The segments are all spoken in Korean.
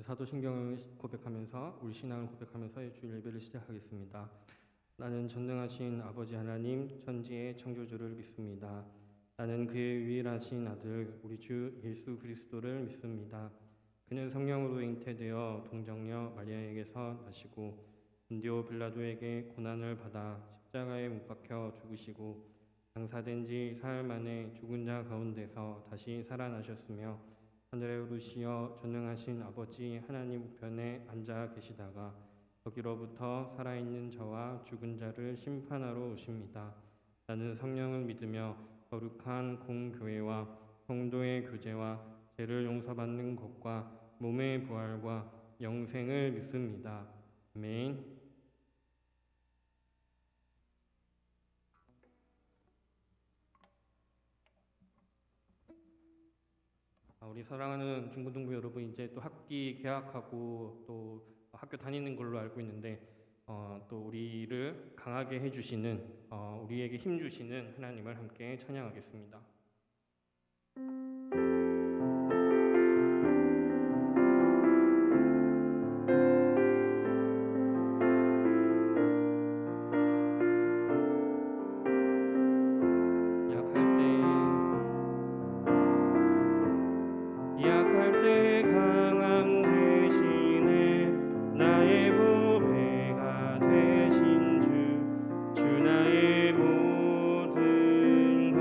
사도신경을 고백하면서 우리 신앙을 고백하면서 주일 예배를 시작하겠습니다. 나는 전능하신 아버지 하나님 천지의 창조주를 믿습니다. 나는 그의 유일하신 아들 우리 주 예수 그리스도를 믿습니다. 그는 성령으로 잉태되어 동정녀 마리아에게서 나시고 본디오 빌라도에게 고난을 받아 십자가에 못 박혀 죽으시고 장사된 지 사흘 만에 죽은 자 가운데서 다시 살아나셨으며 하늘에 오르시어 전능하신 아버지 하나님 우편에 앉아 계시다가 거기로부터 살아있는 자와 죽은 자를 심판하러 오십니다. 나는 성령을 믿으며 거룩한 공교회와 성도의 교제와 죄를 용서받는 것과 몸의 부활과 영생을 믿습니다. 아멘. 우리 사랑하는 중고등부 여러분, 이제 또 학기 개학하고 또 학교 다니는 걸로 알고 있는데 또 우리를 강하게 해주시는 우리에게 힘 주시는 하나님을 함께 찬양하겠습니다. 약할 때 강함 대신에 나의 보배가 되신 주 나의 모든 것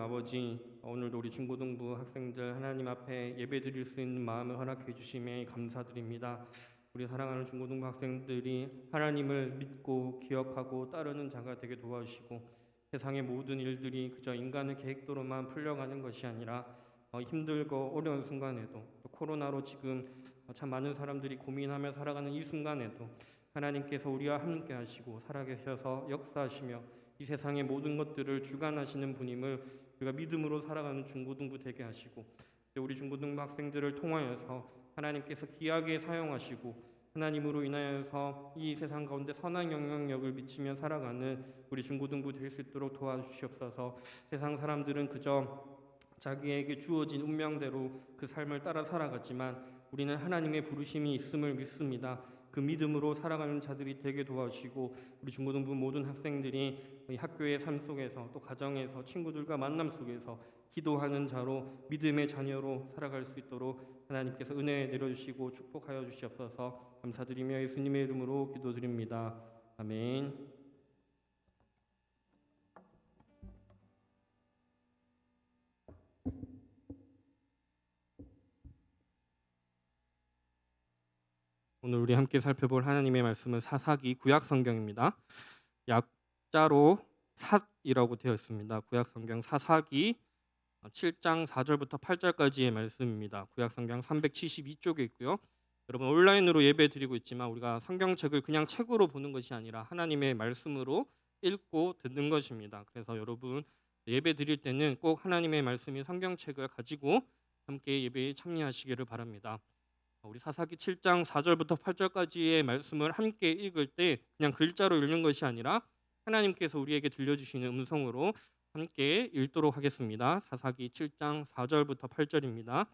아버지, 오늘도 우리 중고등부 학생들 하나님 앞에 예배드릴 수 있는 마음을 허락해 주심에 감사드립니다. 우리 사랑하는 중고등부 학생들이 하나님을 믿고 기억하고 따르는 자가 되게 도와주시고, 세상의 모든 일들이 그저 인간의 계획대로만 풀려가는 것이 아니라 힘들고 어려운 순간에도, 또 코로나로 지금 참 많은 사람들이 고민하며 살아가는 이 순간에도 하나님께서 우리와 함께 하시고 살아계셔서 역사하시며 이 세상의 모든 것들을 주관하시는 분임을 우리가 믿음으로 살아가는 중고등부 되게 하시고, 우리 중고등부 학생들을 통하여서 하나님께서 귀하게 사용하시고 하나님으로 인하여서 이 세상 가운데 선한 영향력을 미치며 살아가는 우리 중고등부 될 수 있도록 도와주시옵소서. 세상 사람들은 그저 자기에게 주어진 운명대로 그 삶을 따라 살아갔지만 우리는 하나님의 부르심이 있음을 믿습니다. 그 믿음으로 살아가는 자들이 되게 도와주시고, 우리 중고등부 모든 학생들이 학교의 삶 속에서 또 가정에서 친구들과 만남 속에서 기도하는 자로 믿음의 자녀로 살아갈 수 있도록 하나님께서 은혜 내려주시고 축복하여 주시옵소서. 감사드리며 예수님의 이름으로 기도드립니다. 아멘. 오늘 우리 함께 살펴볼 하나님의 말씀은 사사기 구약 성경입니다. 약자로 삿이라고 되어 있습니다. 구약 성경 사사기 7장 4절부터 8절까지의 말씀입니다. 구약 성경 372쪽에 있고요. 여러분 온라인으로 예배 드리고 있지만 우리가 성경책을 그냥 책으로 보는 것이 아니라 하나님의 말씀으로 읽고 듣는 것입니다. 그래서 여러분 예배 드릴 때는 꼭 하나님의 말씀인 성경책을 가지고 함께 예배에 참여하시기를 바랍니다. 우리 사사기 7장 4절부터 8절까지의 말씀을 함께 읽을 때 그냥 글자로 읽는 것이 아니라 하나님께서 우리에게 들려주시는 음성으로 함께 읽도록 하겠습니다. 사사기 7장 4절부터 8절입니다.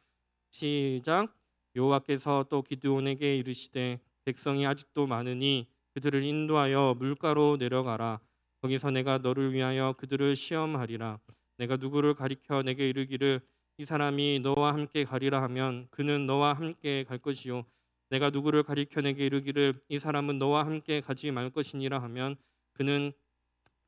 시작. 여호와께서 또 기드온에게 이르시되 백성이 아직도 많으니 그들을 인도하여 물가로 내려가라. 거기서 내가 너를 위하여 그들을 시험하리라. 내가 누구를 가리켜 내게 이르기를 이 사람이 너와 함께 가리라 하면 그는 너와 함께 갈 것이요, 내가 누구를 가리켜 내게 이르기를 이 사람은 너와 함께 가지 말 것이니라 하면 그는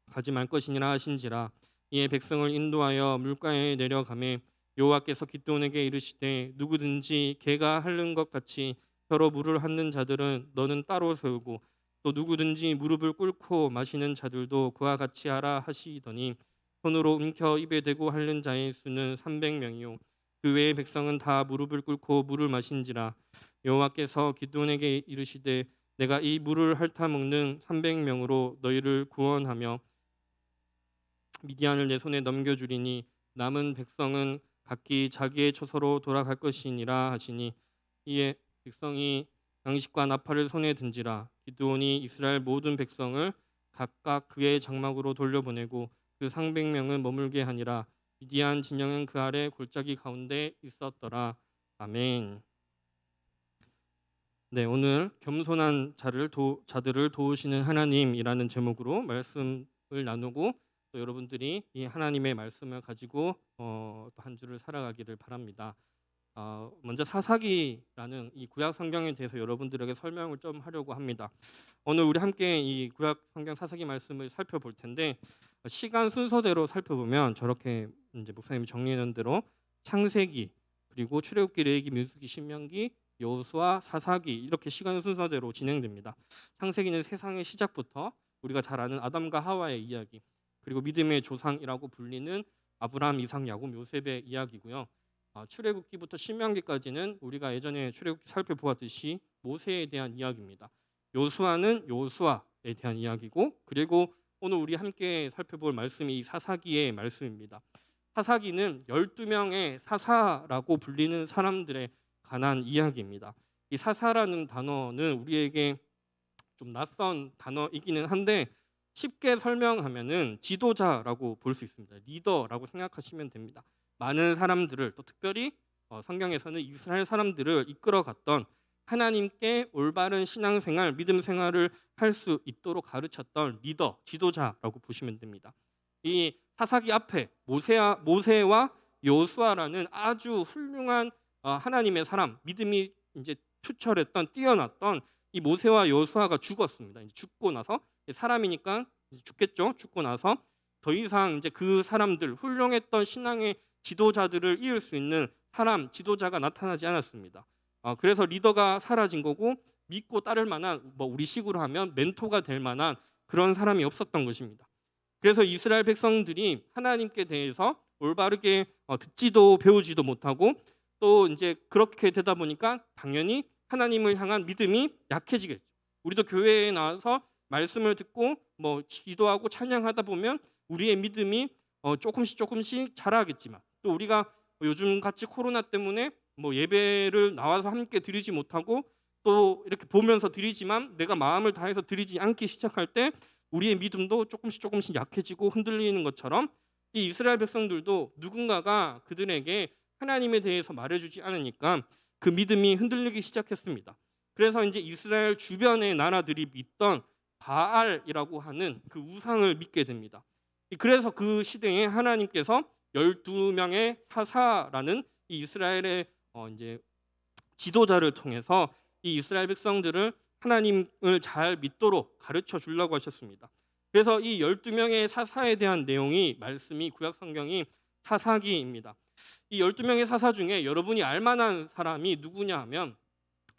가지 말 것이니라 하신지라. 이에 백성을 인도하여 물가에 내려가매 여호와께서 기드온에게 이르시되 누구든지 개가 핥는 것 같이 혀로 물을 핥는 자들은 너는 따로 세우고 또 누구든지 무릎을 꿇고 마시는 자들도 그와 같이 하라 하시더니 손으로 움켜 입에 대고 핥는 자의 수는 300명이요 그 외의 백성은 다 무릎을 꿇고 물을 마신지라. 여호와께서 기드온에게 이르시되 내가 이 물을 핥아 먹는 300명으로 너희를 구원하며 미디안을 내 손에 넘겨주리니 남은 백성은 각기 자기의 처소로 돌아갈 것이니라 하시니, 이에 백성이 양식과 나팔을 손에 든지라. 기드온이 이스라엘 모든 백성을 각각 그의 장막으로 돌려보내고 그 300명은 머물게 하니라. 미디안 진영은 그 아래 골짜기 가운데 있었더라. 아멘. 네, 오늘 겸손한 자들을 도우시는 하나님이라는 제목으로 말씀을 나누고 또 여러분들이 이 하나님의 말씀을 가지고 또 한 주를 살아가기를 바랍니다. 먼저 사사기라는 이 구약 성경에 대해서 여러분들에게 설명을 좀 하려고 합니다. 오늘 우리 함께 이 구약 성경 사사기 말씀을 살펴볼 텐데, 시간 순서대로 살펴보면 저렇게 이제 목사님이 정리한 대로 창세기, 그리고 출애굽기, 레위기, 민수기, 신명기, 여호수아, 사사기 이렇게 시간 순서대로 진행됩니다. 창세기는 세상의 시작부터 우리가 잘 아는 아담과 하와의 이야기, 그리고 믿음의 조상이라고 불리는 아브라함, 이삭, 야곱, 요셉의 이야기고요. 출애굽기부터 신명기까지는 우리가 예전에 출애굽기 살펴보았듯이 모세에 대한 이야기입니다. 여호수아는 여호수아에 대한 이야기고, 그리고 오늘 우리 함께 살펴볼 말씀이 이 사사기의 말씀입니다. 사사기는 12명의 사사라고 불리는 사람들의 관한 이야기입니다. 이 사사라는 단어는 우리에게 좀 낯선 단어이기는 한데 쉽게 설명하면은 지도자라고 볼 수 있습니다. 리더라고 생각하시면 됩니다. 많은 사람들을, 또 특별히 성경에서는 이스라엘 사람들을 이끌어갔던, 하나님께 올바른 신앙생활, 믿음 생활을 할 수 있도록 가르쳤던 리더, 지도자라고 보시면 됩니다. 이 사사기 앞에 모세와 여호수아라는 아주 훌륭한 하나님의 사람, 믿음이 이제 투철했던, 뛰어났던 이 모세와 여호수아가 죽었습니다. 이제 죽고 나서 사람이니까 죽겠죠. 죽고 나서 더 이상 이제 그 사람들 훌륭했던 신앙의 지도자들을 이을 수 있는 사람 지도자가 나타나지 않았습니다. 그래서 리더가 사라진 거고 믿고 따를 만한 뭐 우리식으로 하면 멘토가 될 만한 그런 사람이 없었던 것입니다. 그래서 이스라엘 백성들이 하나님께 대해서 올바르게 듣지도 배우지도 못하고 또 이제 그렇게 되다 보니까 당연히 하나님을 향한 믿음이 약해지겠죠. 우리도 교회에 나와서 말씀을 듣고 뭐 기도하고 찬양하다 보면 우리의 믿음이 조금씩 자라겠지만 또 우리가 요즘 같이 코로나 때문에 뭐 예배를 나와서 함께 드리지 못하고 또 이렇게 보면서 드리지만 내가 마음을 다해서 드리지 않기 시작할 때 우리의 믿음도 조금씩 약해지고 흔들리는 것처럼 이 이스라엘 백성들도 누군가가 그들에게 하나님에 대해서 말해주지 않으니까 그 믿음이 흔들리기 시작했습니다. 그래서 이제 이스라엘 주변의 나라들이 믿던 바알이라고 하는 그 우상을 믿게 됩니다. 그래서 그 시대에 하나님께서 12명의 사사라는 이 이스라엘의 이제 지도자를 통해서 이 이스라엘 백성들을 하나님을 잘 믿도록 가르쳐 주려고 하셨습니다. 그래서 이 12명의 사사에 대한 내용이 말씀이 구약 성경이 사사기입니다. 이 12명의 사사 중에 여러분이 알만한 사람이 누구냐 하면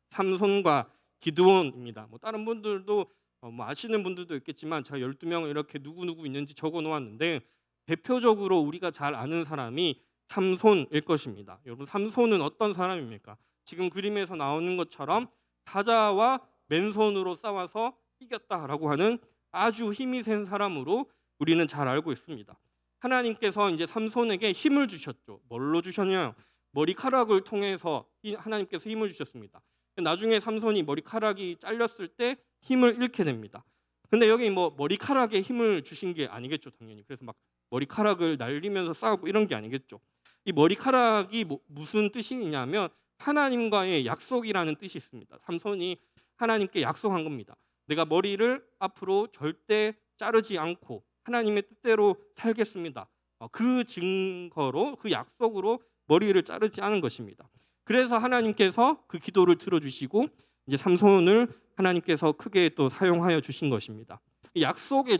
삼손과 기드온입니다. 뭐 다른 분들도 뭐 아시는 분들도 있겠지만 제가 12명 이렇게 누구 있는지 적어 놓았는데 대표적으로 우리가 잘 아는 사람이 삼손일 것입니다. 여러분 삼손은 어떤 사람입니까? 지금 그림에서 나오는 것처럼 사자와 맨손으로 싸워서 이겼다라고 하는 아주 힘이 센 사람으로 우리는 잘 알고 있습니다. 하나님께서 이제 삼손에게 힘을 주셨죠. 뭘로 주셨냐? 머리카락을 통해서 하나님께서 힘을 주셨습니다. 나중에 삼손이 머리카락이 잘렸을 때 힘을 잃게 됩니다. 근데 여기 뭐 머리카락에 힘을 주신 게 아니겠죠, 당연히. 그래서 막 머리카락을 날리면서 싸우고 이런 게 아니겠죠. 이 머리카락이 무슨 뜻이냐면 하나님과의 약속이라는 뜻이 있습니다. 삼손이 하나님께 약속한 겁니다. 내가 머리를 앞으로 절대 자르지 않고 하나님의 뜻대로 살겠습니다. 그 증거로 그 약속으로 머리를 자르지 않은 것입니다. 그래서 하나님께서 그 기도를 들어주시고 이제 삼손을 하나님께서 크게 또 사용하여 주신 것입니다. 이 약속의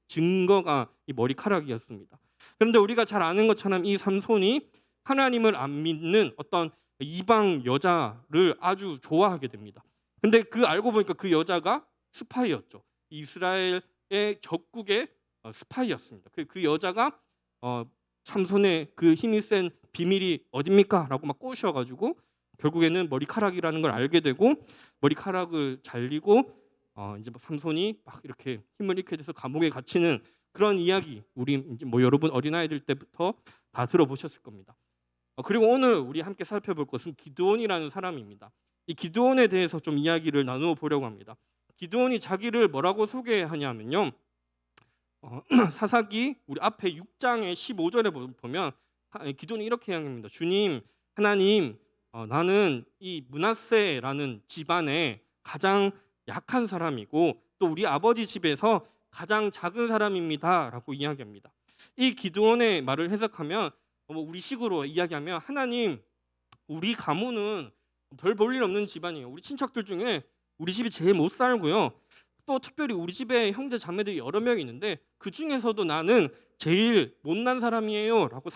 증거가 이 머리카락이었습니다. 그런데 우리가 잘 아는 것처럼 이 삼손이 하나님을 안 믿는 어떤 이방 여자를 아주 좋아하게 됩니다. 근데 그 알고 보니까 그 여자가 스파이였죠. 이스라엘의 적국의 스파이였습니다. 그 여자가 삼손의 그 힘이 센 비밀이 어딥니까? 라고 막 꼬셔가지고 결국에는 머리카락이라는 걸 알게 되고 머리카락을 잘리고 이제 삼손이 막 이렇게 힘을 잃게 돼서 감옥에 갇히는 그런 이야기 우리 이제 뭐 여러분 어린아이들 때부터 다 들어보셨을 겁니다. 그리고 오늘 우리 함께 살펴볼 것은 기드온이라는 사람입니다. 이 기드온에 대해서 좀 이야기를 나누어 보려고 합니다. 기드온이 자기를 뭐라고 소개하냐면요. 사사기 우리 앞에 6장의 15절에 보면 기드온이 이렇게 이야기합니다. 주님, 하나님, 나는 이 므낫세라는 집안의 가장 약한 사람이고 또 우리 아버지 집에서 가장 작은 사람입니다라고 이야기합니다. 이 기드온의 말을 해석하면 우리식으로 이야기하면 하나님, 우리 가문은 별 볼 일 없는 집안이에요. 우리 친척들 중에 우리 집이 제일 못 살고요. 또 특별히 우리 집에 형제 자매들이 여러 명 있는데 그 중에서도 나는 제일 못난 사람이에요라고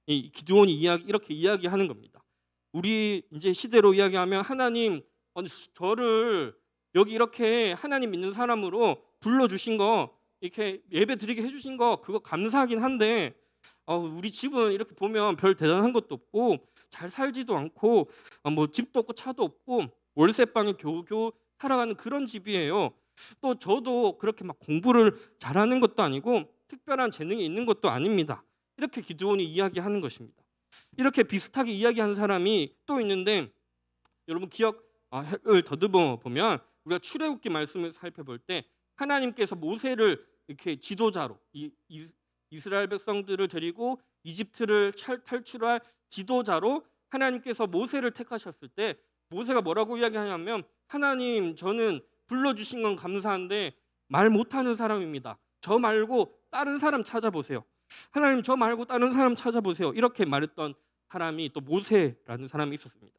이 기드온이 이렇게 이야기하는 겁니다. 우리 이제 시대로 이야기하면 하나님 저를 여기 이렇게 하나님 믿는 사람으로 불러주신 거 이렇게 예배 드리게 해주신 거 그거 감사하긴 한데 우리 집은 이렇게 보면 별 대단한 것도 없고 잘 살지도 않고 뭐 집도 없고 차도 없고 월세방에 겨우겨우 살아가는 그런 집이에요. 또 저도 그렇게 막 공부를 잘하는 것도 아니고 특별한 재능이 있는 것도 아닙니다. 이렇게 기드온이 이야기하는 것입니다. 이렇게 비슷하게 이야기하는 사람이 또 있는데 여러분 기억을 더듬어 보면 우리가 출애굽기 말씀을 살펴볼 때 하나님께서 모세를 이렇게 지도자로 이스라엘 백성들을 데리고 이집트를 탈출할 지도자로 하나님께서 모세를 택하셨을 때 모세가 뭐라고 이야기하냐면 하나님 저는 불러주신 건 감사한데 말 못하는 사람입니다. 저 말고 다른 사람 찾아보세요. 하나님 저 말고 다른 사람 찾아보세요. 이렇게 말했던 사람이 또 모세라는 사람이 있었습니다.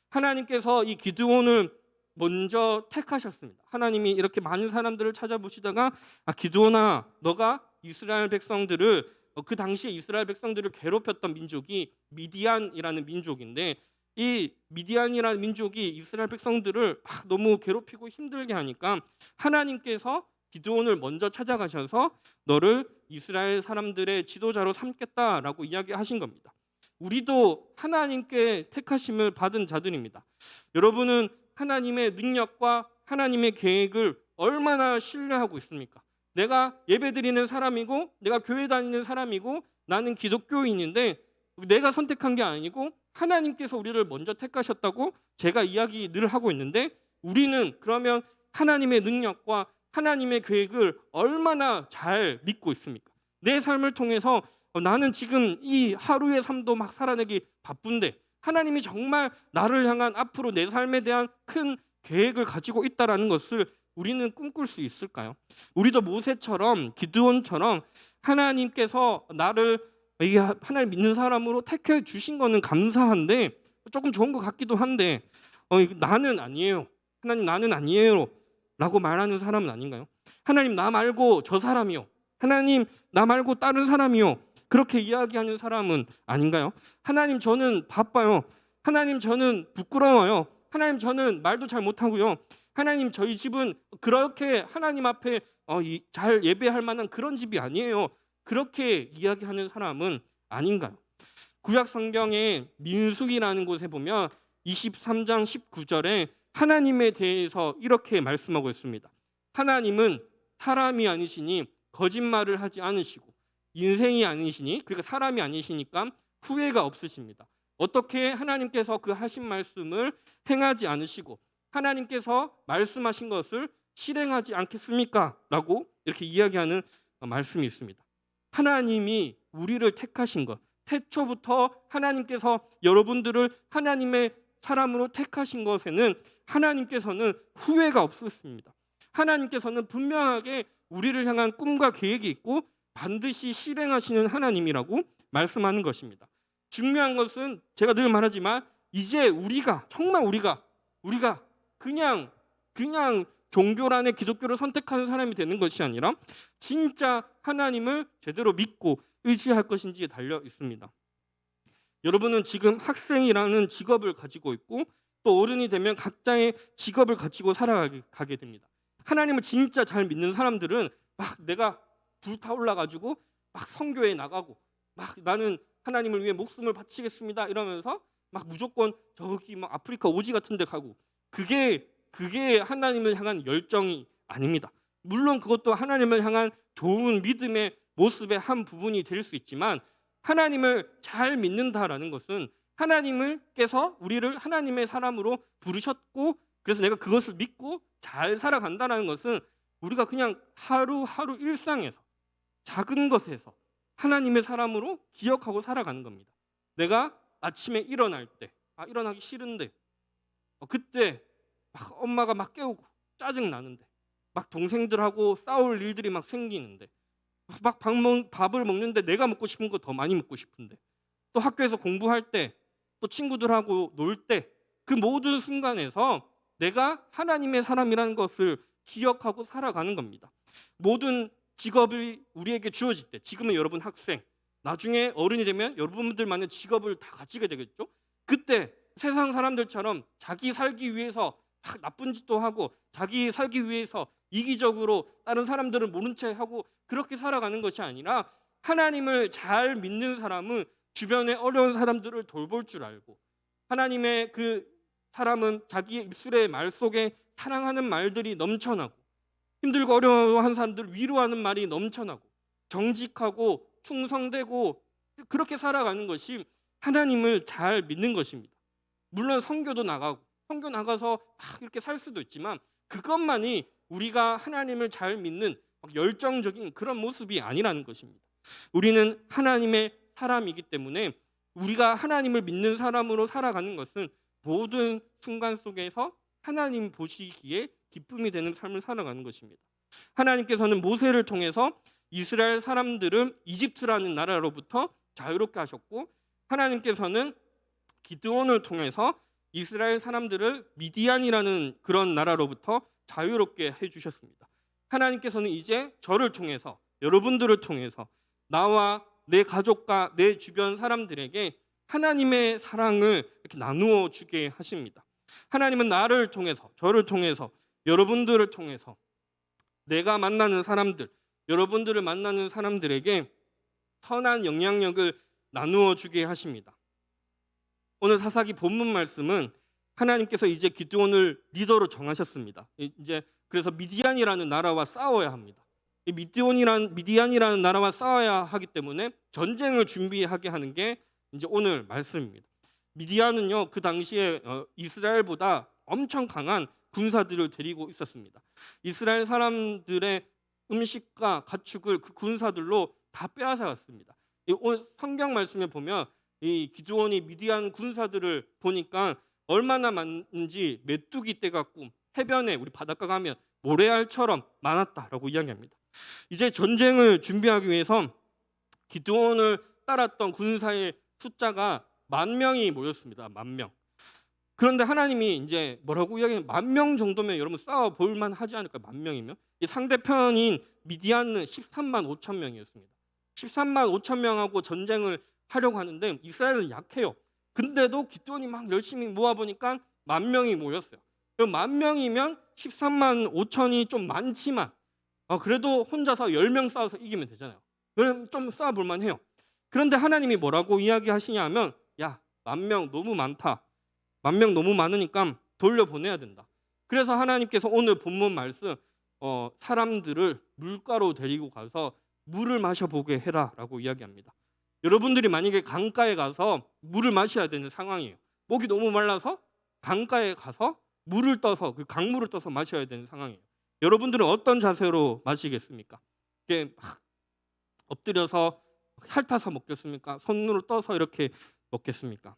하나님께서 이 기드온을 먼저 택하셨습니다. 하나님이 이렇게 많은 사람들을 찾아보시다가 기드온아 너가 이스라엘 백성들을 그 당시에 이스라엘 백성들을 괴롭혔던 민족이 미디안이라는 민족인데, 이 미디안이라는 민족이 이스라엘 백성들을 너무 괴롭히고 힘들게 하니까 하나님께서 기드온을 먼저 찾아가셔서 너를 이스라엘 사람들의 지도자로 삼겠다라고 이야기하신 겁니다. 우리도 하나님께 택하심을 받은 자들입니다. 여러분은 하나님의 능력과 하나님의 계획을 얼마나 신뢰하고 있습니까? 내가 예배드리는 사람이고 내가 교회 다니는 사람이고 나는 기독교인인데 내가 선택한 게 아니고 하나님께서 우리를 먼저 택하셨다고 제가 이야기 늘 하고 있는데, 우리는 그러면 하나님의 능력과 하나님의 계획을 얼마나 잘 믿고 있습니까? 내 삶을 통해서 나는 지금 이 하루의 삶도 막 살아내기 바쁜데 하나님이 정말 나를 향한 앞으로 내 삶에 대한 큰 계획을 가지고 있다라는 것을 우리는 꿈꿀 수 있을까요? 우리도 모세처럼 기드온처럼 하나님께서 나를 이게 하나님 믿는 사람으로 택해 주신 거는 감사한데 조금 좋은 것 같기도 한데 나는 아니에요. 하나님 나는 아니에요 라고 말하는 사람은 아닌가요? 하나님 나 말고 저 사람이요. 하나님 나 말고 다른 사람이요. 그렇게 이야기하는 사람은 아닌가요? 하나님 저는 바빠요. 하나님 저는 부끄러워요. 하나님 저는 말도 잘 못하고요. 하나님 저희 집은 그렇게 하나님 앞에 잘 예배할 만한 그런 집이 아니에요. 그렇게 이야기하는 사람은 아닌가요? 구약 성경의 민수기라는 곳에 보면 23장 19절에 하나님에 대해서 이렇게 말씀하고 있습니다. 하나님은 사람이 아니시니 거짓말을 하지 않으시고 인생이 아니시니, 그러니까 사람이 아니시니까 후회가 없으십니다. 어떻게 하나님께서 그 하신 말씀을 행하지 않으시고 하나님께서 말씀하신 것을 실행하지 않겠습니까? 라고 이렇게 이야기하는 말씀이 있습니다. 하나님이 우리를 택하신 것, 태초부터 하나님께서 여러분들을 하나님의 사람으로 택하신 것에는 하나님께서는 후회가 없으십니다. 하나님께서는 분명하게 우리를 향한 꿈과 계획이 있고 반드시 실행하시는 하나님이라고 말씀하는 것입니다. 중요한 것은 제가 늘 말하지만 이제 우리가 정말 우리가 그냥 종교란의 기독교를 선택하는 사람이 되는 것이 아니라 진짜 하나님을 제대로 믿고 의지할 것인지에 달려 있습니다. 여러분은 지금 학생이라는 직업을 가지고 있고 또 어른이 되면 각자의 직업을 가지고 살아가게 됩니다. 하나님을 진짜 잘 믿는 사람들은 막 내가 불타올라 가지고 막 선교에 나가고 막 나는 하나님을 위해 목숨을 바치겠습니다 이러면서 막 무조건 저기 막 아프리카 오지 같은 데 가고, 그게 하나님을 향한 열정이 아닙니다. 물론 그것도 하나님을 향한 좋은 믿음의 모습의 한 부분이 될 수 있지만, 하나님을 잘 믿는다라는 것은 하나님께서 우리를 하나님의 사람으로 부르셨고 그래서 내가 그것을 믿고 잘 살아간다는 것은 우리가 그냥 하루하루 일상에서 작은 것에서 하나님의 사람으로 기억하고 살아가는 겁니다. 내가 아침에 일어날 때 일어나기 싫은데 그때 막 엄마가 막 깨우고 짜증 나는데 막 동생들하고 싸울 일들이 막 생기는데 막 밥을 먹는데 내가 먹고 싶은 거 더 많이 먹고 싶은데, 또 학교에서 공부할 때 또 친구들하고 놀 때 그 모든 순간에서 내가 하나님의 사람이라는 것을 기억하고 살아가는 겁니다. 모든 직업이 우리에게 주어질 때, 지금은 여러분 학생, 나중에 어른이 되면 여러분들만의 직업을 다 가지게 되겠죠. 그때 세상 사람들처럼 자기 살기 위해서 나쁜 짓도 하고 자기 살기 위해서 이기적으로 다른 사람들을 모른 채 하고 그렇게 살아가는 것이 아니라, 하나님을 잘 믿는 사람은 주변의 어려운 사람들을 돌볼 줄 알고, 하나님의 그 사람은 자기의 입술의 말 속에 사랑하는 말들이 넘쳐나고 힘들고 어려워한 사람들을 위로하는 말이 넘쳐나고 정직하고 충성되고 그렇게 살아가는 것이 하나님을 잘 믿는 것입니다. 물론 선교 나가서 이렇게 살 수도 있지만 그것만이 우리가 하나님을 잘 믿는 열정적인 그런 모습이 아니라는 것입니다. 우리는 하나님의 사람이기 때문에 우리가 하나님을 믿는 사람으로 살아가는 것은 모든 순간 속에서 하나님 보시기에 기쁨이 되는 삶을 살아가는 것입니다. 하나님께서는 모세를 통해서 이스라엘 사람들을 이집트라는 나라로부터 자유롭게 하셨고, 하나님께서는 기드온을 통해서 이스라엘 사람들을 미디안이라는 그런 나라로부터 자유롭게 해주셨습니다. 하나님께서는 이제 저를 통해서 여러분들을 통해서 나와 내 가족과 내 주변 사람들에게 하나님의 사랑을 이렇게 나누어 주게 하십니다. 하나님은 나를 통해서, 저를 통해서, 여러분들을 통해서 내가 만나는 사람들, 여러분들을 만나는 사람들에게 선한 영향력을 나누어 주게 하십니다. 오늘 사사기 본문 말씀은 하나님께서 이제 기드온을 리더로 정하셨습니다. 이제 그래서 미디안이라는 나라와 싸워야 합니다. 이 미디안이라는 나라와 싸워야 하기 때문에 전쟁을 준비하게 하는 게 이제 오늘 말씀입니다. 미디안은요, 그 당시에 이스라엘보다 엄청 강한 군사들을 데리고 있었습니다. 이스라엘 사람들의 음식과 가축을 그 군사들로 다 빼앗아갔습니다. 오늘 성경 말씀에 보면 이 기드온이 미디안 군사들을 보니까 얼마나 많은지 메뚜기 떼 같고 해변에 우리 바닷가 가면 모래알처럼 많았다라고 이야기합니다. 이제 전쟁을 준비하기 위해서 기드온을 따랐던 군사의 숫자가 10,000명이 모였습니다. 10,000명. 그런데 하나님이 이제 뭐라고 이야기하면 10,000명 정도면 여러분 싸워 볼 만하지 않을까요? 10,000명이면? 이 상대편인 미디안은 13만 5천 명이었습니다. 13만 5천 명하고 전쟁을 하려고 하는데 이스라엘은 약해요. 근데도 기드온이 막 열심히 모아보니까 10,000명이 모였어요. 그럼 10,000명이면 13만 5천이 좀 많지만 그래도 혼자서 10명 싸워서 이기면 되잖아요. 그럼 좀 싸워볼 만해요. 그런데 하나님이 뭐라고 이야기하시냐 하면 야, 10,000명 너무 많다. 10,000명 너무 많으니까 돌려보내야 된다. 그래서 하나님께서 오늘 본문 말씀 사람들을 물가로 데리고 가서 물을 마셔보게 해라라고 이야기합니다. 여러분들이 만약에 강가에 가서 물을 마셔야 되는 상황이에요. 목이 너무 말라서 강가에 가서 물을 떠서 그 강물을 떠서 마셔야 되는 상황이에요. 여러분들은 어떤 자세로 마시겠습니까? 이게 막 엎드려서 핥아서 먹겠습니까? 손으로 떠서 이렇게 먹겠습니까?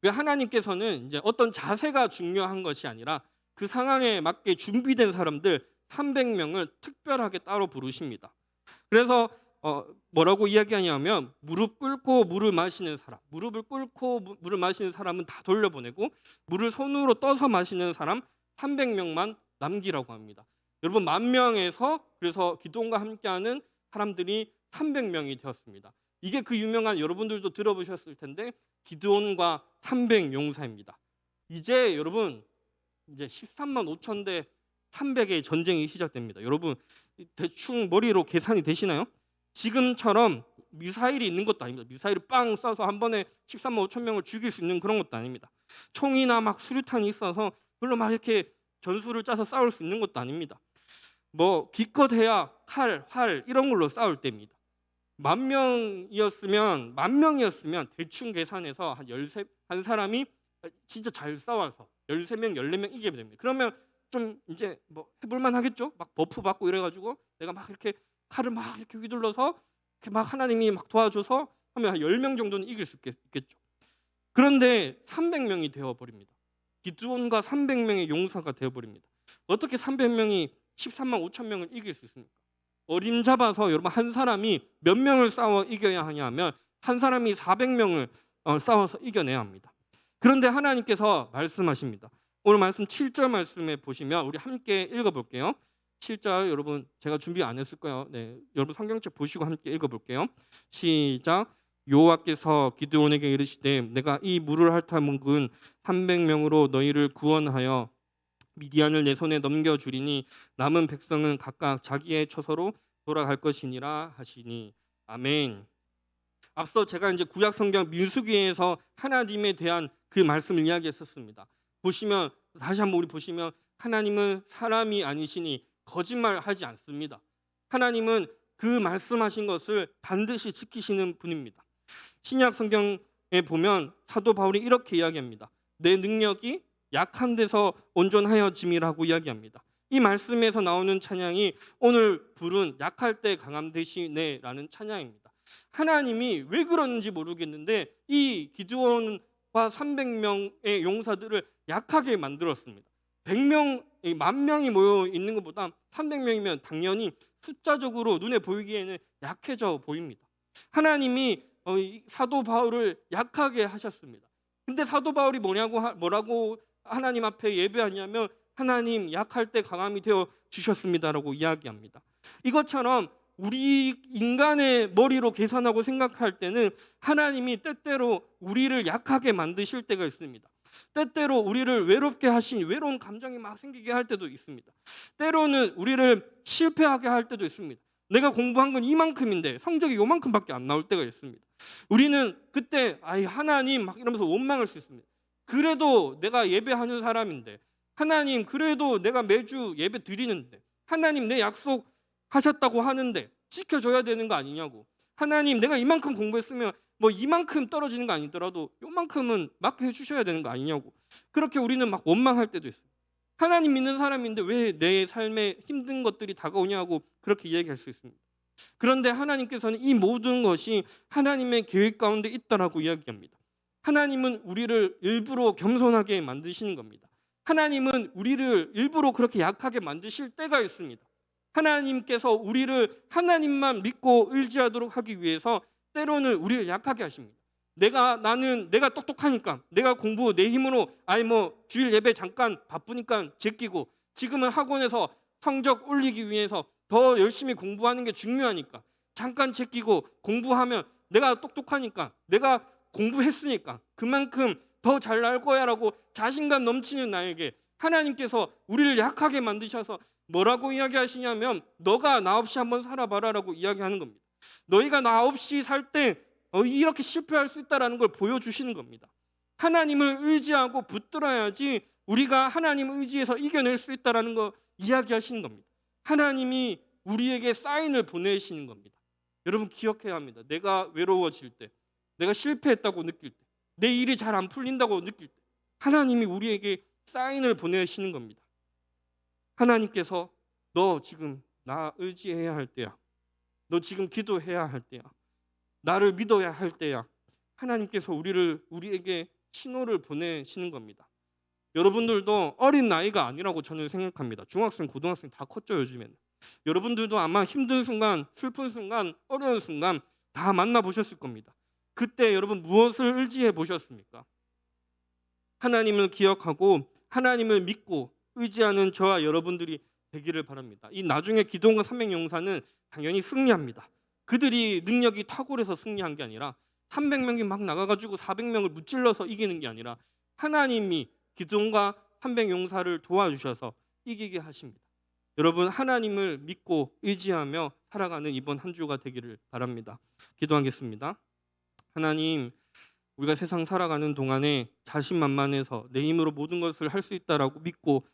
하나님께서는 이제 어떤 자세가 중요한 것이 아니라 그 상황에 맞게 준비된 사람들 300명을 특별하게 따로 부르십니다. 그래서 뭐라고 이야기하냐면 무릎 꿇고 물을 마시는 사람, 무릎을 꿇고 물을 마시는 사람은 다 돌려보내고 물을 손으로 떠서 마시는 사람 300명만 남기라고 합니다. 여러분 10,000명에서 그래서 기드온과 함께하는 사람들이 300명이 되었습니다. 이게 그 유명한 여러분들도 들어보셨을 텐데 기드온과 300용사입니다. 이제 여러분 이제 13만 5천 대 300의 전쟁이 시작됩니다. 여러분 대충 머리로 계산이 되시나요? 지금처럼 미사일이 있는 것도 아닙니다. 미사일을 빵 쏴서 한 번에 13만 5천 명을 죽일 수 있는 그런 것도 아닙니다. 총이나 막 수류탄이 있어서 별로 막 이렇게 전술을 짜서 싸울 수 있는 것도 아닙니다. 뭐 기껏해야 칼, 활 이런 걸로 싸울 때입니다. 10,000명이었으면 대충 계산해서 한 사람이 진짜 잘 싸워서 13명, 14명 이기게 됩니다. 그러면 좀 이제 뭐 해볼만 하겠죠? 막 버프 받고 이래가지고 내가 막 이렇게 칼을 막 이렇게 휘둘러서 이렇게 막 하나님이 막 도와줘서 하면 한 10명 정도는 이길 수 있겠죠. 그런데 300명이 되어버립니다. 기드온과 300명의 용사가 되어버립니다. 어떻게 300명이 13만 5천 명을 이길 수 있습니까? 어림잡아서 여러분 한 사람이 몇 명을 싸워 이겨야 하냐면 한 사람이 400명을 싸워서 이겨내야 합니다. 그런데 하나님께서 말씀하십니다. 오늘 말씀 7절 말씀에 보시면 우리 함께 읽어볼게요. 7절 여러분 제가 준비 안 했을 거예요. 네, 여러분 성경책 보시고 함께 읽어볼게요. 시작. 여호와께서 기드온에게 이르시되 내가 이 물을 핥아먹은 300명으로 너희를 구원하여 미디안을 내 손에 넘겨주리니 남은 백성은 각각 자기의 처소로 돌아갈 것이니라 하시니. 아멘. 앞서 제가 이제 구약 성경 민수기에서 하나님에 대한 그 말씀을 이야기했었습니다. 보시면 다시 한번 우리 보시면 하나님은 사람이 아니시니 거짓말하지 않습니다. 하나님은 그 말씀하신 것을 반드시 지키시는 분입니다. 신약 성경에 보면 사도 바울이 이렇게 이야기합니다. 내 능력이 약한 데서 온전하여짐이라고 이야기합니다. 이 말씀에서 나오는 찬양이 오늘 부른 약할 때 강함 되시네라는 찬양입니다. 하나님이 왜 그런지 모르겠는데 이 기드온과 300명의 용사들을 약하게 만들었습니다. 100명, 10,000명이 모여 있는 것보다 300명이면 당연히 숫자적으로 눈에 보이기에는 약해져 보입니다. 하나님이 사도 바울을 약하게 하셨습니다. 근데 사도 바울이 뭐라고 하나님 앞에 예배하냐면 하나님 약할 때 강함이 되어 주셨습니다라고 이야기합니다. 이것처럼 우리 인간의 머리로 계산하고 생각할 때는 하나님이 때때로 우리를 약하게 만드실 때가 있습니다. 때때로 우리를 외롭게 하신 외로운 감정이 막 생기게 할 때도 있습니다. 때로는 우리를 실패하게 할 때도 있습니다. 내가 공부한 건 이만큼인데 성적이 요만큼밖에 안 나올 때가 있습니다. 우리는 그때 아이 하나님 막 이러면서 원망할 수 있습니다. 그래도 내가 예배하는 사람인데, 하나님 그래도 내가 매주 예배 드리는데, 하나님 내 약속 하셨다고 하는데 지켜줘야 되는 거 아니냐고, 하나님 내가 이만큼 공부했으면 뭐 이만큼 떨어지는 거 아니더라도 요만큼은 맞게 해주셔야 되는 거 아니냐고, 그렇게 우리는 막 원망할 때도 있어요. 하나님 믿는 사람인데 왜 내 삶에 힘든 것들이 다가오냐고 그렇게 이야기할 수 있습니다. 그런데 하나님께서는 이 모든 것이 하나님의 계획 가운데 있다라고 이야기합니다. 하나님은 우리를 일부러 겸손하게 만드시는 겁니다. 하나님은 우리를 일부러 그렇게 약하게 만드실 때가 있습니다. 하나님께서 우리를 하나님만 믿고 의지하도록 하기 위해서 때로는 우리를 약하게 하십니다. 내가 똑똑하니까, 내가 공부 내 힘으로 주일 예배 잠깐 바쁘니까 제끼고, 지금은 학원에서 성적 올리기 위해서 더 열심히 공부하는 게 중요하니까 잠깐 제끼고 공부하면, 내가 똑똑하니까, 내가 공부했으니까 그만큼 더 잘 나을 거야라고 자신감 넘치는 나에게 하나님께서 우리를 약하게 만드셔서 뭐라고 이야기하시냐면, 너가 나 없이 한번 살아봐라라고 이야기하는 겁니다. 너희가 나 없이 살 때 이렇게 실패할 수 있다라는 걸 보여주시는 겁니다. 하나님을 의지하고 붙들어야지 우리가 하나님을 의지해서 이겨낼 수 있다라는 거 이야기하시는 겁니다. 하나님이 우리에게 사인을 보내시는 겁니다. 여러분 기억해야 합니다. 내가 외로워질 때, 내가 실패했다고 느낄 때, 내 일이 잘 안 풀린다고 느낄 때 하나님이 우리에게 사인을 보내시는 겁니다. 하나님께서 너 지금 나 의지해야 할 때야, 너 지금 기도해야 할 때야, 나를 믿어야 할 때야, 하나님께서 우리에게 신호를 보내시는 겁니다. 여러분들도 어린 나이가 아니라고 저는 생각합니다. 중학생, 고등학생 다 컸죠 요즘에는. 여러분들도 아마 힘든 순간, 슬픈 순간, 어려운 순간 다 만나보셨을 겁니다. 그때 여러분 무엇을 의지해 보셨습니까? 하나님을 기억하고 하나님을 믿고 의지하는 저와 여러분들이 되기를 바랍니다. 이 나중에 기도원과 300용사는 당연히 승리합니다. 그들이 능력이 탁월해서 승리한 게 아니라 300명이 막 나가가지고 400명을 무찔러서 이기는 게 아니라 하나님이 기도원과 300용사를 도와주셔서 이기게 하십니다. 여러분 하나님을 믿고 의지하며 살아가는 이번 한 주가 되기를 바랍니다. 기도하겠습니다. 하나님, 우리가 세상 살아가는 동안에 자신만만해서 내 힘으로 모든 것을 할 수 있다라고 믿고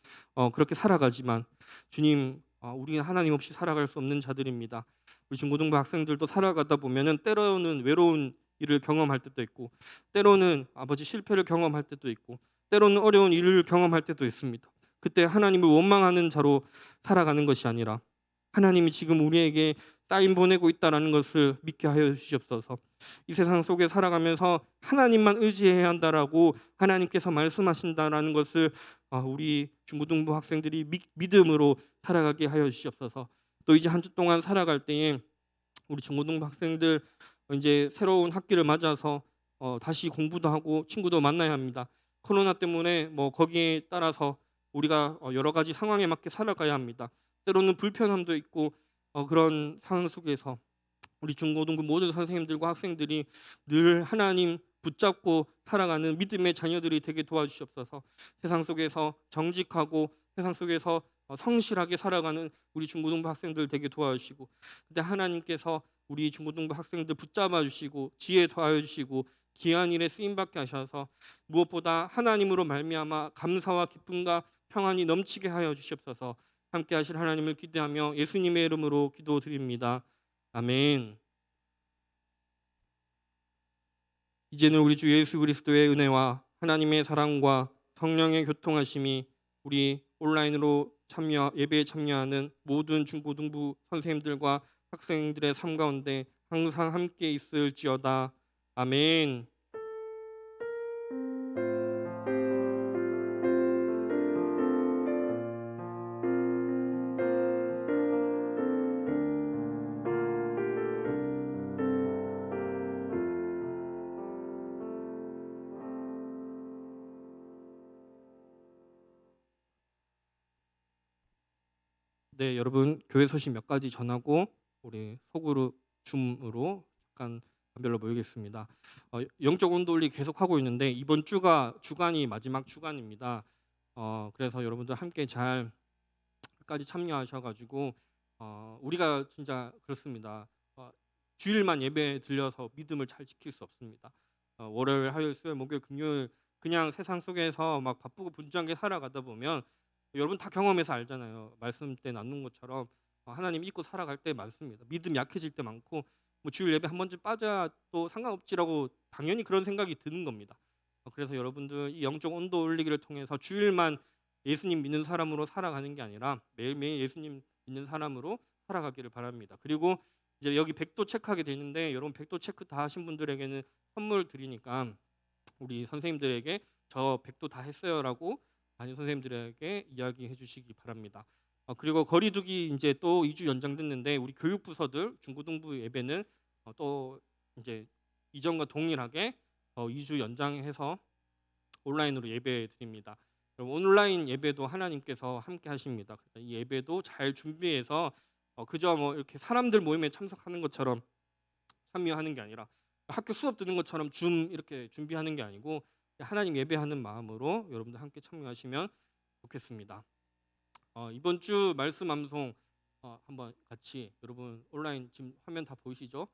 그렇게 살아가지만 주님, 우리는 하나님 없이 살아갈 수 없는 자들입니다. 우리 중고등부 학생들도 살아가다 보면은 때로는 외로운 일을 경험할 때도 있고, 때로는 아버지 실패를 경험할 때도 있고, 때로는 어려운 일을 경험할 때도 있습니다. 그때 하나님을 원망하는 자로 살아가는 것이 아니라 하나님이 지금 우리에게 사인 보내고 있다라는 것을 믿게 하여 주시옵소서. 이 세상 속에 살아가면서 하나님만 의지해야 한다라고 하나님께서 말씀하신다라는 것을 우리 중고등부 학생들이 믿음으로 살아가게 하여 주시옵소서. 또 이제 한 주 동안 살아갈 때에 우리 중고등부 학생들 이제 새로운 학기를 맞아서 다시 공부도 하고 친구도 만나야 합니다. 코로나 때문에 뭐 거기에 따라서 우리가 여러 가지 상황에 맞게 살아가야 합니다. 때로는 불편함도 있고 그런 상황 속에서 우리 중고등부 모든 선생님들과 학생들이 늘 하나님 붙잡고 살아가는 믿음의 자녀들이 되게 도와주시옵소서. 세상 속에서 정직하고 세상 속에서 성실하게 살아가는 우리 중고등부 학생들 되게 도와주시고, 그때 하나님께서 우리 중고등부 학생들 붙잡아 주시고 지혜 더하여 주시고 귀한 일에 쓰임 받게 하셔서 무엇보다 하나님으로 말미암아 감사와 기쁨과 평안이 넘치게 하여 주시옵소서. 함께 하실 하나님을 기대하며 예수님의 이름으로 기도드립니다. 아멘. 이제는 우리 주 예수 그리스도의 은혜와 하나님의 사랑과 성령의 교통하심이 우리 온라인으로 예배에 참여하는 모든 중고등부 선생님들과 학생들의 삶 가운데 항상 함께 있을지어다. 아멘. 네, 여러분 교회 소식 몇 가지 전하고 우리 소그룹 줌으로 잠깐 반별로 모이겠습니다. 영적 온도 올리기 계속 하고 있는데 이번 주간이 마지막 주간입니다. 그래서 여러분들 함께 잘 끝까지 참여하셔가지고 우리가 진짜 그렇습니다. 주일만 예배 들려서 믿음을 잘 지킬 수 없습니다. 월요일, 화요일, 수요일, 목요일, 금요일 그냥 세상 속에서 막 바쁘고 분주하게 살아가다 보면 여러분 다 경험해서 알잖아요. 말씀 때 나눈 것처럼 하나님 믿고 살아갈 때 많습니다. 믿음 약해질 때 많고 뭐 주일 예배 한 번쯤 빠져야 또 상관없지라고 당연히 그런 생각이 드는 겁니다. 그래서 여러분들 이 영적 온도 올리기를 통해서 주일만 예수님 믿는 사람으로 살아가는 게 아니라 매일매일 예수님 믿는 사람으로 살아가기를 바랍니다. 그리고 이제 여기 100도 체크하게 되는데 여러분 100도 체크 다 하신 분들에게는 선물 드리니까 우리 선생님들에게 저 100도 다 했어요라고 담임 선생님들에게 이야기해 주시기 바랍니다. 그리고 거리두기 이제 또 2주 연장됐는데 우리 교육부서들 중고등부 예배는 또 이제 이전과 동일하게 2주 연장해서 온라인으로 예배 드립니다. 온라인 예배도 하나님께서 함께 하십니다. 그러니까 이 예배도 잘 준비해서 그저 뭐 이렇게 사람들 모임에 참석하는 것처럼 참여하는 게 아니라 학교 수업 듣는 것처럼 이렇게 준비하는 게 아니고 하나님 예배하는 마음으로 여러분들 함께 참여하시면 좋겠습니다. 이번 주 말씀 암송 한번 같이 여러분 온라인 지금 화면 다 보이시죠?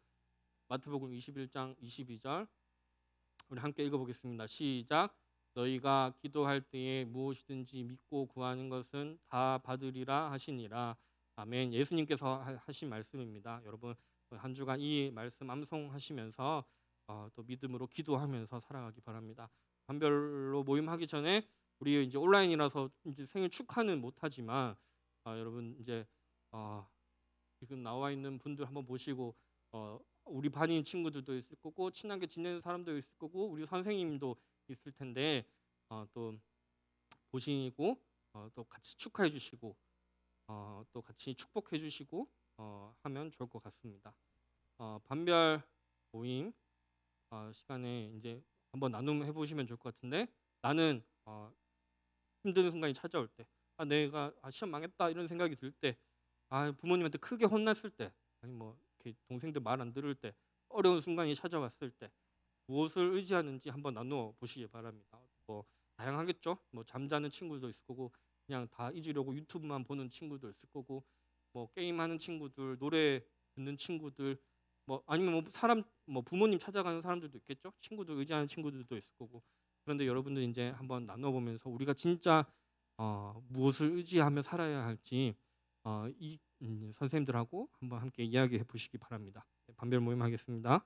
마태복음 21장 22절 우리 함께 읽어보겠습니다. 시작. 너희가 기도할 때에 무엇이든지 믿고 구하는 것은 다 받으리라 하시니라. 아멘. 예수님께서 하신 말씀입니다. 여러분 한 주간 이 말씀 암송하시면서 또 믿음으로 기도하면서 살아가기 바랍니다. 반별로 모임하기 전에 우리 이제 온라인이라서 이제 생일 축하는 못하지만 여러분 이제 지금 나와 있는 분들 한번 보시고 우리 반인 친구들도 있을 거고 친하게 지내는 사람도 있을 거고 우리 선생님도 있을 텐데 또 보시고 또 같이 축하해 주시고 또 같이 축복해 주시고 하면 좋을 것 같습니다. 반별 모임 시간에 이제 한번 나눔해 보시면 좋을 것 같은데 나는 힘든 순간이 찾아올 때 내가 시험 망했다 이런 생각이 들 때 부모님한테 크게 혼났을 때 아니 뭐 이렇게 동생들 말 안 들을 때 어려운 순간이 찾아왔을 때 무엇을 의지하는지 한번 나누어 보시기 바랍니다. 뭐 다양하겠죠. 뭐 잠자는 친구도 있을 거고 그냥 다 잊으려고 유튜브만 보는 친구도 있을 거고 뭐 게임하는 친구들, 노래 듣는 친구들, 뭐 아니면 뭐 사람 뭐 부모님 찾아가는 사람들도 있겠죠. 친구들 의지하는 친구들도 있을 거고. 그런데 여러분들 이제 한번 나눠 보면서 우리가 진짜 무엇을 의지하며 살아야 할지 이 선생님들하고 한번 함께 이야기해 보시기 바랍니다. 반별 모임 하겠습니다.